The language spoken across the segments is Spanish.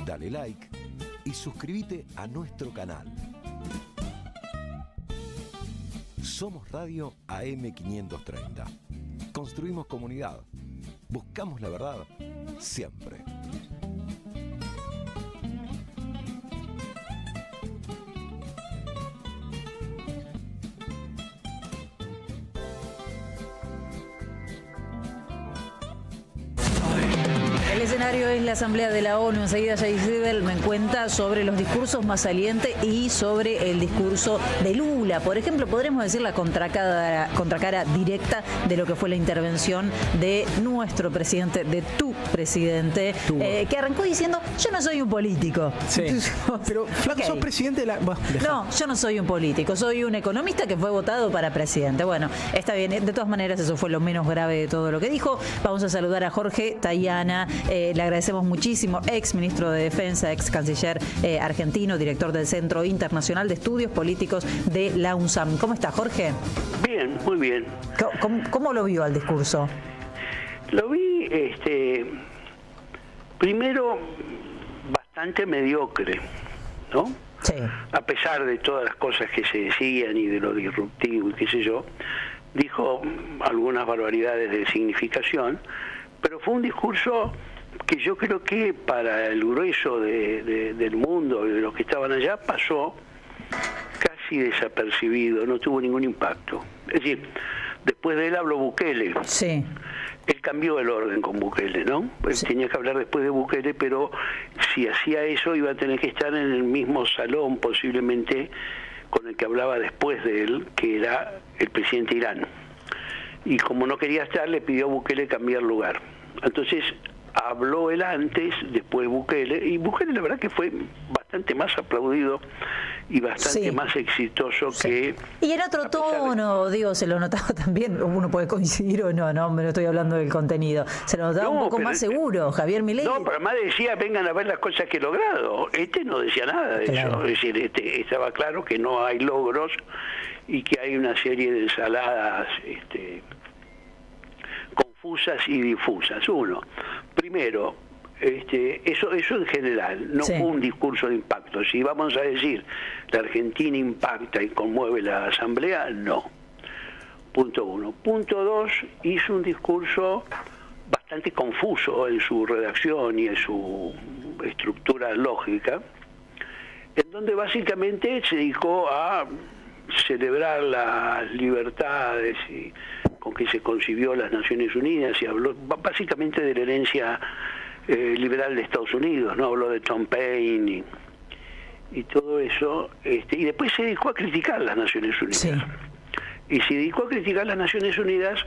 Dale like y suscríbete a nuestro canal. Somos Radio AM530. Construimos comunidad. Buscamos la verdad siempre. El escenario es la Asamblea de la ONU. Enseguida Jaisibel me cuenta sobre los discursos más salientes y sobre el discurso de Lula. Por ejemplo, podremos decir la contracara directa de lo que fue la intervención de nuestro presidente, de tu presidente, que arrancó diciendo: yo no soy un político. Sí. Pero, Flaco, sos presidente de la... Bueno, no, yo no soy un político, soy un economista que fue votado para presidente. Bueno, está bien, de todas maneras eso fue lo menos grave de todo lo que dijo. Vamos a saludar a Jorge Tayana. Le agradecemos muchísimo, ex ministro de Defensa, ex canciller argentino, director del Centro Internacional de Estudios Políticos de la UNSAM. ¿Cómo está, Jorge? Bien, muy bien. ¿Cómo lo vio al discurso? Lo vi, primero, bastante mediocre, ¿no? Sí. A pesar de todas las cosas que se decían y de lo disruptivo y qué sé yo, dijo algunas barbaridades de significación, pero fue un discurso que yo creo que para el grueso del mundo y de los que estaban allá pasó casi desapercibido, no tuvo ningún impacto. Es decir, después de él habló Bukele. Sí. Él cambió el orden con Bukele, ¿no? Él tenía que hablar después de Bukele, pero si hacía eso iba a tener que estar en el mismo salón posiblemente con el que hablaba después de él, que era el presidente Irán. Y como no quería estar, le pidió a Bukele cambiar lugar. Entonces habló él antes, después Bukele, y Bukele la verdad que fue bastante más aplaudido y bastante más exitoso que... Y en otro tono, digo, se lo notaba también, uno puede coincidir o no, me lo estoy hablando del contenido, se lo notaba un poco más seguro, Javier Milei. No, pero además decía, vengan a ver las cosas que he logrado. No decía nada de eso, es decir, estaba claro que no hay logros y que hay una serie de ensaladas confusas y difusas. Uno, primero, eso en general, no fue un discurso de impacto. Si vamos a decir, la Argentina impacta y conmueve la Asamblea, no. Punto uno. Punto dos, hizo un discurso bastante confuso en su redacción y en su estructura lógica, en donde básicamente se dedicó a celebrar las libertades y con que se concibió las Naciones Unidas, y habló básicamente de la herencia liberal de Estados Unidos, no habló de Tom Paine y todo eso, y después se dedicó a criticar las Naciones Unidas. Sí. Y se dedicó a criticar las Naciones Unidas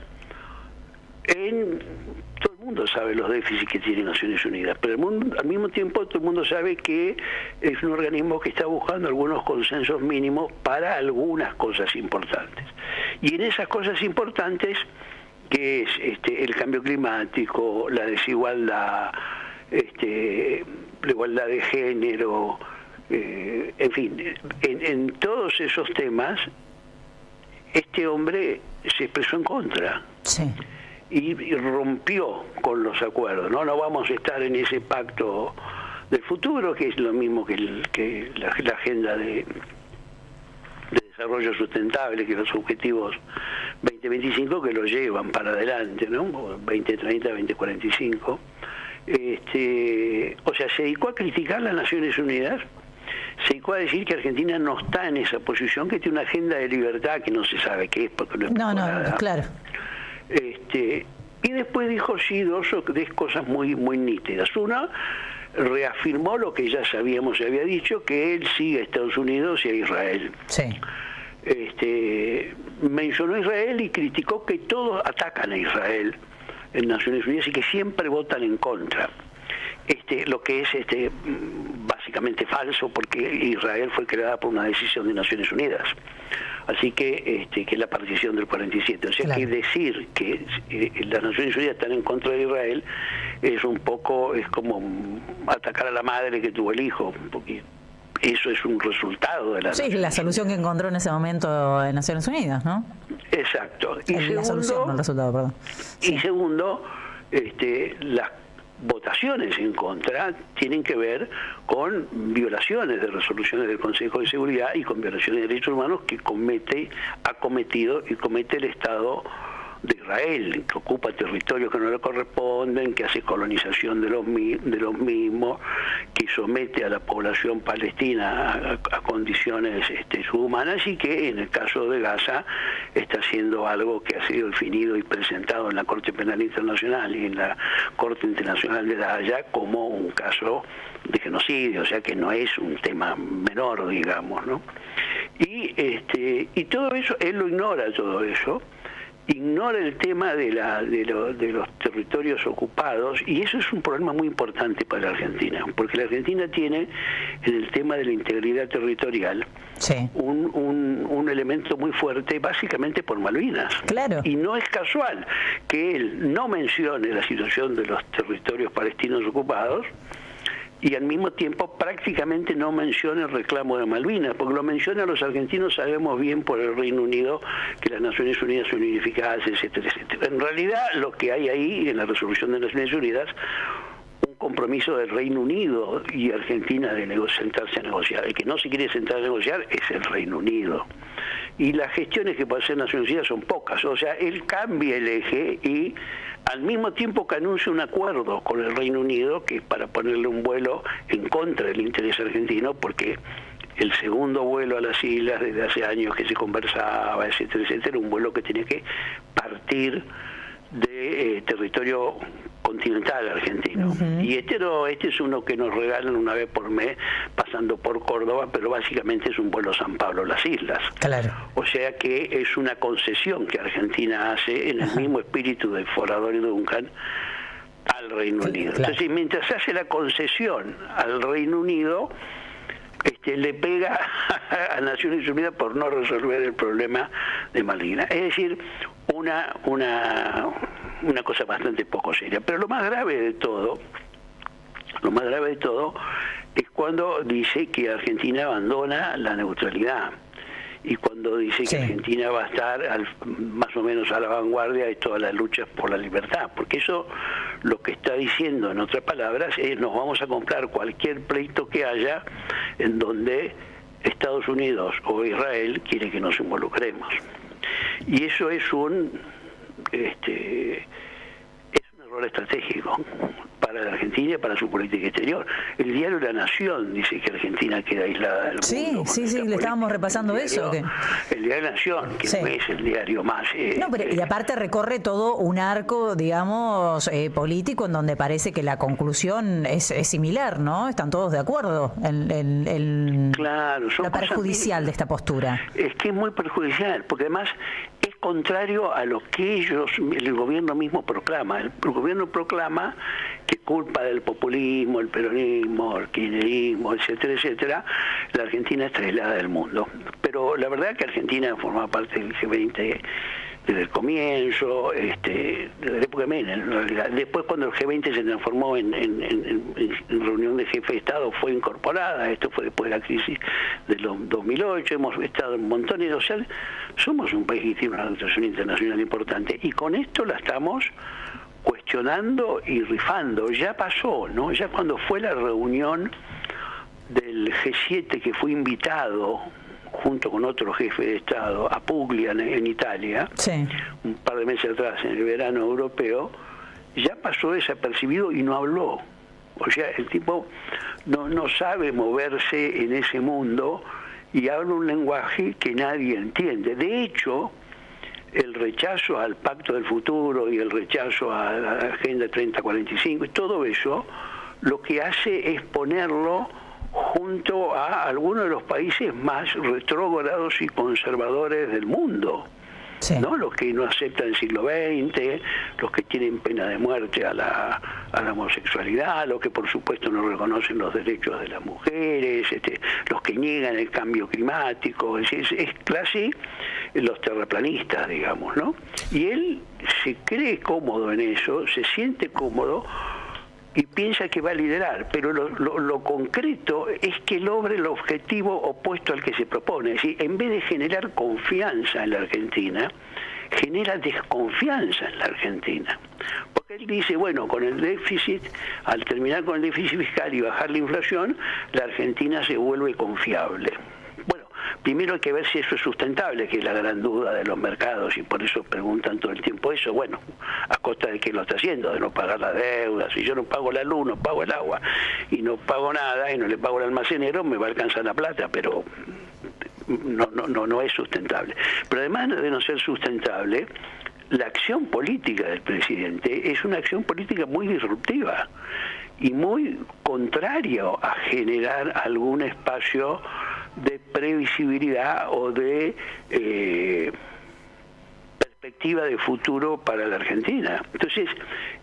todo el mundo sabe los déficits que tiene Naciones Unidas, pero al mismo tiempo todo el mundo sabe que es un organismo que está buscando algunos consensos mínimos para algunas cosas importantes. Y en esas cosas importantes, que es el cambio climático, la desigualdad, la igualdad de género, en fin, en todos esos temas, este hombre se expresó en contra. Sí. Y rompió con los acuerdos, ¿no? No vamos a estar en ese pacto del futuro, que es lo mismo que la agenda de desarrollo sustentable, que los objetivos 2025 que lo llevan para adelante, ¿no? 2030, 2045. O sea, se dedicó a criticar las Naciones Unidas, se dedicó a decir que Argentina no está en esa posición, que tiene una agenda de libertad que no se sabe qué es, porque no es nada. Claro. Y después dijo dos o tres cosas muy nítidas. Una, reafirmó lo que ya sabíamos y había dicho, que él sigue a Estados Unidos y a Israel. Sí. Mencionó a Israel y criticó que todos atacan a Israel en Naciones Unidas y que siempre votan en contra. Lo que es básicamente falso, porque Israel fue creada por una decisión de Naciones Unidas. Así que es la partición del 47. O sea, claro, que decir que las Naciones Unidas están en contra de Israel es como atacar a la madre que tuvo el hijo, porque eso es un resultado de la... Sí, la solución que encontró en ese momento en Naciones Unidas, ¿no? Exacto. Y la solución, no el resultado, perdón. Y segundo, las votaciones en contra tienen que ver con violaciones de resoluciones del Consejo de Seguridad y con violaciones de derechos humanos que ha cometido y comete el Estado de Israel, que ocupa territorios que no le corresponden, que hace colonización de los mismos, que somete a la población palestina a condiciones subhumanas, y que en el caso de Gaza está haciendo algo que ha sido definido y presentado en la Corte Penal Internacional y en la Corte Internacional de La Haya como un caso de genocidio, o sea que no es un tema menor, digamos, ¿no? Y todo eso, él lo ignora, todo eso. Ignora el tema de los territorios ocupados, y eso es un problema muy importante para la Argentina, porque la Argentina tiene en el tema de la integridad territorial un elemento muy fuerte, básicamente por Malvinas. Claro. Y no es casual que él no mencione la situación de los territorios palestinos ocupados y al mismo tiempo prácticamente no menciona el reclamo de Malvinas, porque lo mencionan los argentinos, sabemos bien por el Reino Unido que las Naciones Unidas son unificadas, etcétera, etcétera. En realidad lo que hay ahí en la resolución de las Naciones Unidas, un compromiso del Reino Unido y Argentina de sentarse a negociar. El que no se quiere sentar a negociar es el Reino Unido. Y las gestiones que puede hacer Naciones Unidas son pocas, o sea, él cambia el eje y al mismo tiempo que anuncia un acuerdo con el Reino Unido, que es para ponerle un vuelo en contra del interés argentino, porque el segundo vuelo a las islas desde hace años que se conversaba, etcétera, etcétera, un vuelo que tiene que partir de territorio continental argentino. Y este es uno que nos regalan una vez por mes pasando por Córdoba, pero básicamente es un vuelo San Pablo-Las Islas. Claro. O sea que es una concesión que Argentina hace en el mismo espíritu de Forador y Duncan al Reino Unido. Claro. Entonces, mientras hace la concesión al Reino Unido, le pega a Naciones Unidas por no resolver el problema de Malvinas. Es decir, una cosa bastante poco seria. Pero lo más grave de todo es cuando dice que Argentina abandona la neutralidad, y cuando dice que Argentina va a estar más o menos a la vanguardia de todas las luchas por la libertad, porque eso lo que está diciendo, en otras palabras, es nos vamos a comprar cualquier pleito que haya en donde Estados Unidos o Israel quiere que nos involucremos. Y eso es un error estratégico para la Argentina y para su política exterior. El diario La Nación dice que Argentina queda aislada del mundo. Sí, le estábamos repasando eso. El diario La Nación, que no es el diario más... y aparte recorre todo un arco, digamos, político, en donde parece que la conclusión es similar, ¿no? Están todos de acuerdo en claro, lo perjudicial de esta postura. Es que es muy perjudicial, porque además es contrario a lo que el gobierno mismo proclama. El gobierno proclama que culpa del populismo, el peronismo, el kirchnerismo, etcétera, etcétera, la Argentina está aislada del mundo. Pero la verdad que Argentina forma parte del G20 desde el comienzo, desde la época de Menem, en realidad. Después, cuando el G20 se transformó en reunión de jefe de Estado, fue incorporada. Esto fue después de la crisis de los 2008. Hemos estado en montones de... O sea, somos un país que tiene una situación internacional importante, y con esto la estamos cuestionando y rifando. Ya pasó, ¿no? Ya cuando fue la reunión del G7, que fue invitado junto con otro jefe de Estado a Puglia en Italia, un par de meses atrás, en el verano europeo, ya pasó desapercibido y no habló. O sea, el tipo no sabe moverse en ese mundo y habla un lenguaje que nadie entiende. De hecho, el rechazo al Pacto del Futuro y el rechazo a la Agenda 3045 y todo eso, lo que hace es ponerlo junto a algunos de los países más retrógrados y conservadores del mundo, ¿no? Los que no aceptan el siglo XX, los que tienen pena de muerte a la homosexualidad, los que por supuesto no reconocen los derechos de las mujeres, los que niegan el cambio climático, es casi los terraplanistas, digamos, ¿no? Y él se cree cómodo en eso, se siente cómodo y piensa que va a liderar, pero lo concreto es que logre el objetivo opuesto al que se propone. Es decir, en vez de generar confianza en la Argentina, genera desconfianza en la Argentina. Porque él dice, bueno, con el déficit, al terminar con el déficit fiscal y bajar la inflación, la Argentina se vuelve confiable. Bueno, primero hay que ver si eso es sustentable, que es la gran duda de los mercados, y por eso preguntan todo el tiempo eso. Bueno, ¿a costa de qué lo está haciendo? De no pagar la deuda. Si yo no pago la luz, no pago el agua, y no pago nada, y no le pago al almacenero, me va a alcanzar la plata, pero no es sustentable. Pero además de no ser sustentable, la acción política del presidente es una acción política muy disruptiva y muy contrario a generar algún espacio de previsibilidad o de perspectiva de futuro para la Argentina. Entonces,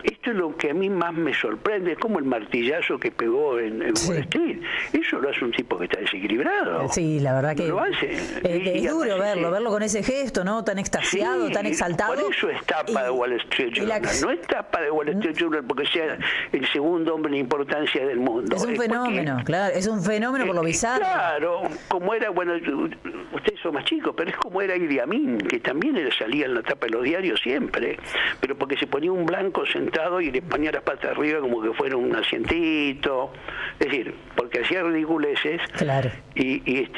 esto es lo que a mí más me sorprende, es como el martillazo que pegó en Wall Street. Eso lo hace un tipo que está desequilibrado. Sí, la verdad que lo hace. Es duro verlo con ese gesto, ¿no? Tan extasiado, tan exaltado. Por eso es tapa de Wall Street Journal. No es tapa de Wall Street Journal porque sea el segundo hombre en importancia del mundo. Es un fenómeno, claro, es un fenómeno por lo bizarro. Claro, como era, bueno, ustedes son más chicos, pero es como era Idi Amin, que también salía en la tapa de los diarios siempre, pero porque se ponía un blanco sentado y le ponía las patas arriba como que fuera un asientito, es decir, porque hacía ridiculeces. Claro. Y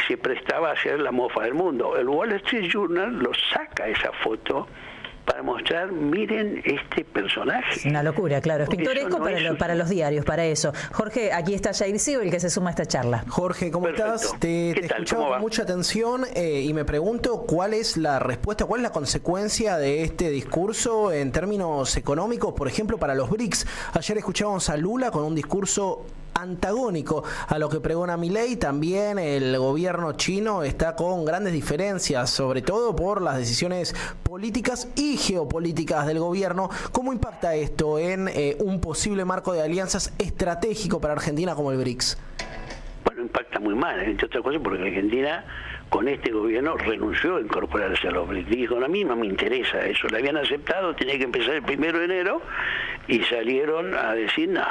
se prestaba a hacer la mofa del mundo. El Wall Street Journal lo saca esa foto para mostrar, miren este personaje. Es una locura, claro, es pintoresco para los diarios, para eso. Jorge, aquí está Jair Sibel, que se suma a esta charla. Jorge, ¿cómo estás? Te escuchaba con mucha atención y me pregunto cuál es la respuesta, cuál es la consecuencia de este discurso en términos económicos, por ejemplo, para los BRICS. Ayer escuchábamos a Lula con un discurso antagónico a lo que pregona Milei. También el gobierno chino está con grandes diferencias, sobre todo por las decisiones políticas y geopolíticas del gobierno. ¿Cómo impacta esto en un posible marco de alianzas estratégico para Argentina como el BRICS? Bueno, impacta muy mal, entre otras cosas porque Argentina con este gobierno renunció a incorporarse a los BRICS. Dijo, a mí no me interesa eso. La habían aceptado, tenía que empezar el 1 de enero y salieron a decir, no,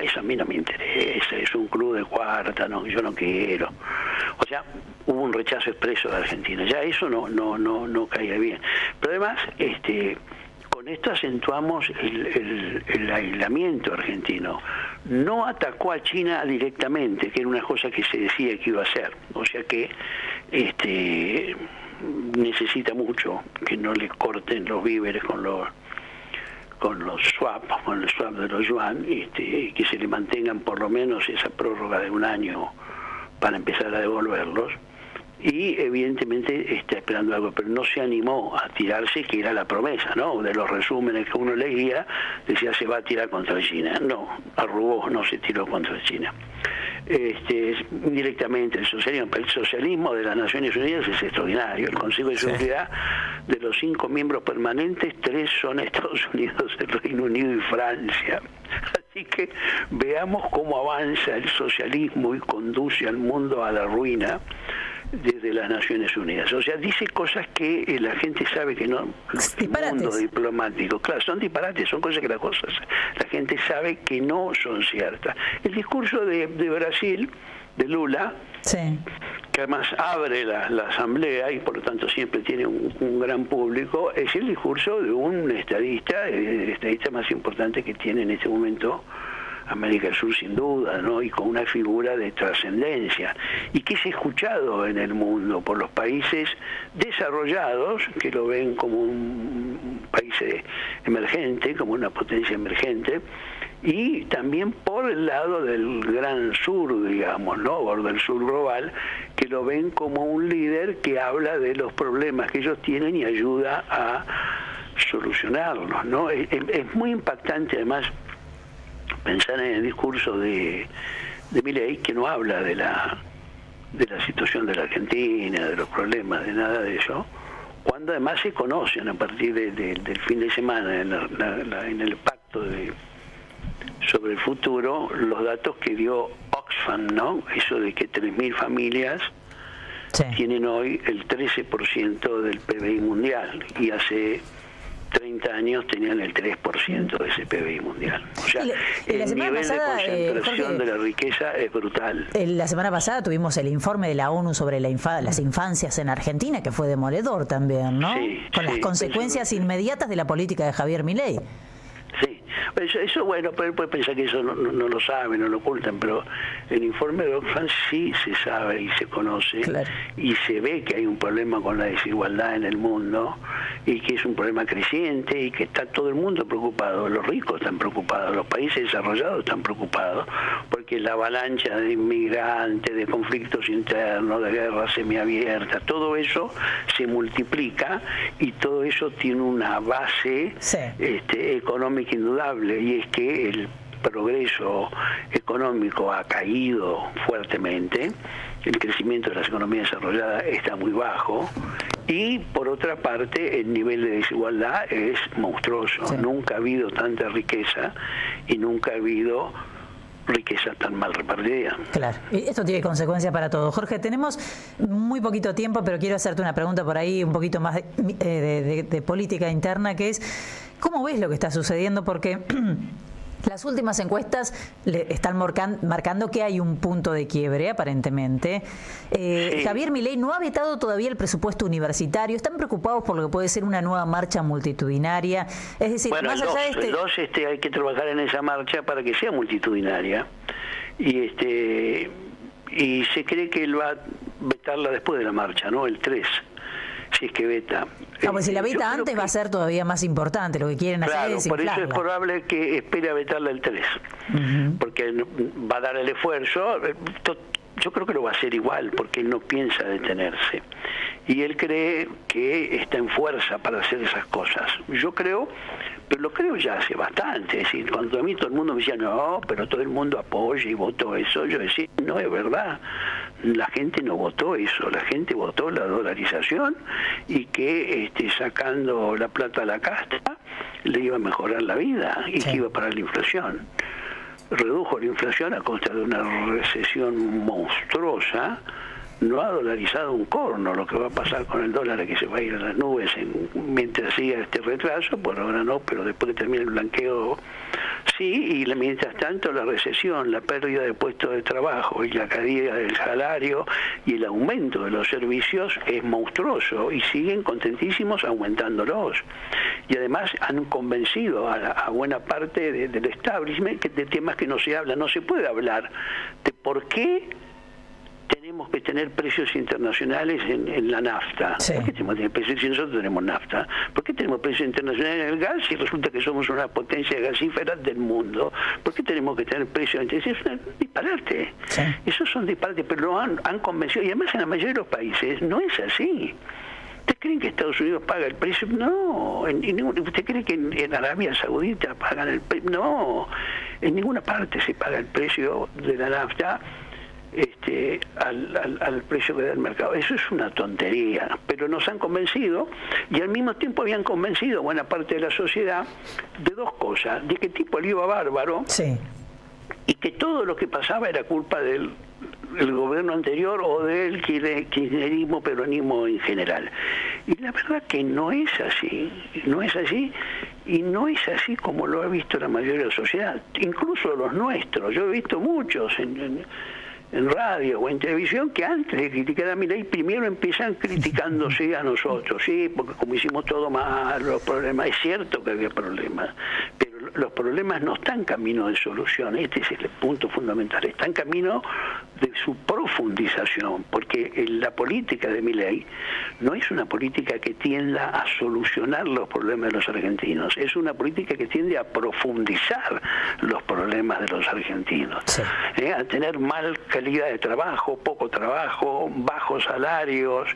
eso a mí no me interesa, es un club de cuarta, no, yo no quiero. O sea, hubo un rechazo expreso de Argentina. Ya eso no caía bien. Pero además, con esto acentuamos el aislamiento argentino. No atacó a China directamente, que era una cosa que se decía que iba a hacer. O sea que necesita mucho que no le corten los víveres con el swap de los yuan, que se le mantengan por lo menos esa prórroga de un año para empezar a devolverlos. Y evidentemente está esperando algo, pero no se animó a tirarse, que era la promesa, ¿no? De los resúmenes que uno leía, decía se va a tirar contra China. No, arrugó, no se tiró contra China. Directamente el socialismo de las Naciones Unidas es extraordinario. El Consejo de Seguridad, de los 5 miembros permanentes, 3 son Estados Unidos, el Reino Unido y Francia. Así que veamos cómo avanza el socialismo y conduce al mundo a la ruina desde las Naciones Unidas. O sea, dice cosas que la gente sabe que no. El mundo diplomático, claro, son disparates, son cosas que la gente sabe que no son ciertas. El discurso de Brasil, de Lula, sí, que además abre la asamblea y por lo tanto siempre tiene un gran público, es el discurso de un estadista, el estadista más importante que tiene en este momento América del Sur, sin duda, ¿no? Y con una figura de trascendencia, y que es escuchado en el mundo por los países desarrollados, que lo ven como un país emergente, como una potencia emergente, y también por el lado del gran sur, digamos, ¿no? O del sur global, que lo ven como un líder que habla de los problemas que ellos tienen y ayuda a solucionarlos, ¿no? Es muy impactante, además, pensar en el discurso de Milei, que no habla de la situación de la Argentina, de los problemas, de nada de eso, cuando además se conocen a partir del fin de semana en el pacto sobre el futuro los datos que dio Oxfam, ¿no? Eso de que 3.000 familias tienen hoy el 13% del PBI mundial, y hace 30 años tenían el 3% de ese PBI mundial. O sea, el nivel pasada, de concentración de la riqueza es brutal. La semana pasada tuvimos el informe de la ONU sobre las infancias en Argentina, que fue demoledor también, ¿no? Sí, con las consecuencias inmediatas de la política de Javier Milei. Sí, eso bueno, pero él puede pensar que eso no lo sabe, no lo ocultan, pero el informe de Oxfam sí se sabe y se conoce, claro, y se ve que hay un problema con la desigualdad en el mundo y que es un problema creciente y que está todo el mundo preocupado, los ricos están preocupados, los países desarrollados están preocupados, porque la avalancha de inmigrantes, de conflictos internos, de guerras semiabiertas, todo eso se multiplica y todo eso tiene una base económica indudable, y es que el progreso económico ha caído fuertemente, el crecimiento de las economías desarrolladas está muy bajo y por otra parte el nivel de desigualdad es monstruoso. Sí. Nunca ha habido tanta riqueza y nunca ha habido riqueza tan mal repartida. Claro, y esto tiene consecuencias para todos. Jorge, tenemos muy poquito tiempo, pero quiero hacerte una pregunta por ahí un poquito más de política interna, que es, ¿cómo ves lo que está sucediendo? Porque las últimas encuestas le están marcando que hay un punto de quiebre, aparentemente. Sí. Javier Milei no ha vetado todavía el presupuesto universitario. Están preocupados por lo que puede ser una nueva marcha multitudinaria. Es decir, bueno, más allá de hay que trabajar en esa marcha para que sea multitudinaria. Y se cree que él va a vetarla después de la marcha, ¿no? El 3. Si es que veta. No, pues si la veta antes va a ser todavía más importante. Lo que quieren hacer es por inflarla. eso es probable que espere a vetarla el 3. Porque va a dar el esfuerzo. Yo creo que lo va a hacer igual, porque él no piensa detenerse. Y él cree que está en fuerza para hacer esas cosas. Yo creo, pero lo creo ya hace bastante. Es decir, cuando a mí todo el mundo me decía, no, pero todo el mundo apoya y votó eso, yo decía, no, es verdad. La gente no votó eso, la gente votó la dolarización y que sacando la plata a la casta le iba a mejorar la vida y que iba a parar la inflación. Redujo la inflación a costa de una recesión monstruosa, no ha dolarizado un corno. Lo que va a pasar con el dólar es que se va a ir a las nubes mientras siga este retraso, por ahora no, pero después que termine el blanqueo sí, y mientras tanto la recesión, la pérdida de puestos de trabajo y la caída del salario y el aumento de los servicios es monstruoso y siguen contentísimos aumentándolos. Y además han convencido a buena parte del establishment de temas que no se habla. No se puede hablar de por qué tenemos que tener precios internacionales en la nafta. Sí. ¿Por qué tenemos que tener precios si nosotros tenemos nafta? ¿Por qué tenemos precios internacionales en el gas si resulta que somos una potencia gasífera del mundo? ¿Por qué tenemos que tener precios internacionales? Es un disparate. Sí. Esos son disparates, pero lo han convencido. Y además en la mayoría de los países no es así. ¿Ustedes creen que Estados Unidos paga el precio? No. ¿Usted cree que en Arabia Saudita pagan el precio? No. En ninguna parte se paga el precio de la nafta al precio que da el mercado. Eso es una tontería, pero nos han convencido y al mismo tiempo habían convencido a buena parte de la sociedad de dos cosas: de que el tipo le iba bárbaro, sí, y que todo lo que pasaba era culpa del gobierno anterior o del kirchnerismo, peronismo en general. Y la verdad que no es así, y no es así como lo ha visto la mayoría de la sociedad, incluso los nuestros. Yo he visto muchos en radio o en televisión que antes de criticar a Milei primero empiezan criticándose a nosotros, sí, porque como hicimos todo mal, los problemas, es cierto que había problemas, pero los problemas no están camino de solución. Este es el punto fundamental, están camino de su profundización, porque la política de Milei no es una política que tienda a solucionar los problemas de los argentinos, es una política que tiende a profundizar los problemas de los argentinos, sí, a tener mal calidad de trabajo, poco trabajo, bajos salarios,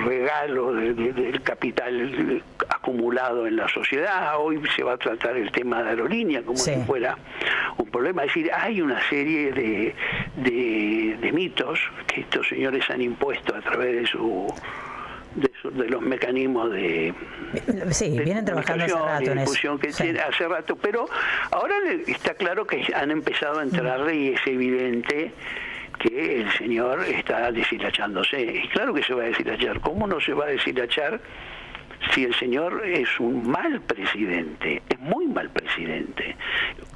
regalo del capital acumulado en la sociedad. Hoy se va a tratar el tema de aerolínea como si fuera un problema. Es decir, hay una serie de mitos que estos señores han impuesto a través de los mecanismos de vienen trabajando hace rato en eso. Que tiene hace rato, pero ahora está claro que han empezado a entrar y es evidente que el señor está deshilachándose. Y claro que se va a deshilachar. ¿Cómo no se va a deshilachar si el señor es un mal presidente, es muy mal presidente.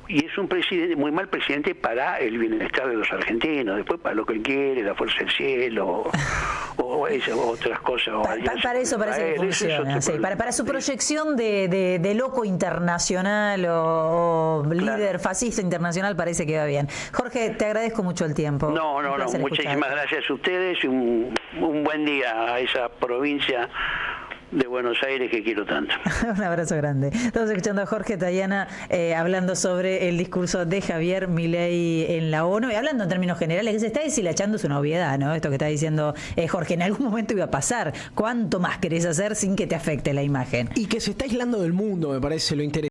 Y es un presidente, muy mal presidente para el bienestar de los argentinos, después para lo que él quiere, la fuerza del cielo, o otras cosas. Para eso parece que funciona, sí, para su proyección de loco internacional o líder fascista internacional parece que va bien. Jorge, te agradezco mucho el tiempo. No, muchísimas gracias a ustedes y un buen día a esa provincia de Buenos Aires que quiero tanto. Un abrazo grande. Estamos escuchando a Jorge Tayana hablando sobre el discurso de Javier Milei en la ONU y hablando en términos generales que se está deshilachando su novedad, ¿no? Esto que está diciendo Jorge, en algún momento iba a pasar. ¿Cuánto más querés hacer sin que te afecte la imagen? Y que se está aislando del mundo, me parece lo interesante.